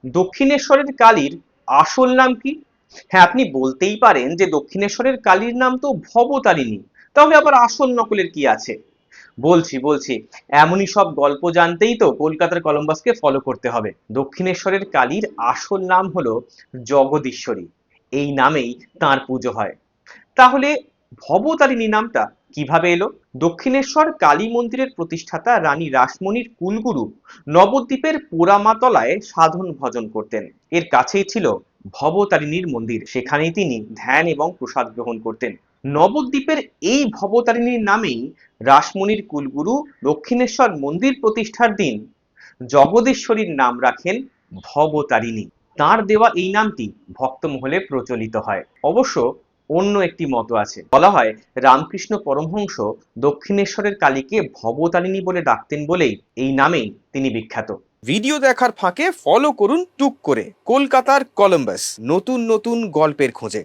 দক্ষিণেশ্বরের কালীর আসল নাম কি? হ্যাঁ, আপনি বলতেই পারেন যে দক্ষিণেশ্বরের কালীর নাম তো ভবতারিণী, তাহলে আবার আসল নকলের কি আছে? বলছি এমনই সব গল্প জানতেই তো কলকাতার কলম্বাসকে ফলো করতে হবে। দক্ষিণেশ্বরের কালীর আসল নাম হলো জগদীশ্বরী। এই নামেই তাঁর পুজো হয়। তাহলে ভবতারিণী নামটা কিভাবে এলো? দক্ষিণেশ্বর কালী মন্দিরের প্রতিষ্ঠাতা রানী রাসমণির কুলগুরু নবদ্বীপের পোড়ামাতলায় সাধন ভজন করতেন। এর কাছেই ছিল ভবতারিণীর মন্দির, সেখানেই তিনি ধ্যান এবং প্রসাদ গ্রহণ করতেন। নবদ্বীপের এই ভবতারিণীর নামেই রাসমণির কুলগুরু দক্ষিণেশ্বর মন্দির প্রতিষ্ঠার দিন জগদীশ্বরীর নাম রাখেন ভবতারিণী। তার দেওয়া এই নামটি ভক্তমহলে প্রচলিত হয়। অবশ্য অন্য একটি মত আছে, বলা হয় রামকৃষ্ণ পরমহংস দক্ষিণেশ্বরের কালীকে ভবতারিণী বলে ডাকতেন বলেই এই নামেই তিনি বিখ্যাত। ভিডিও দেখার ফাঁকে ফলো করুন টুক করে কলকাতার কলম্বাস নতুন নতুন গল্পের খোঁজে।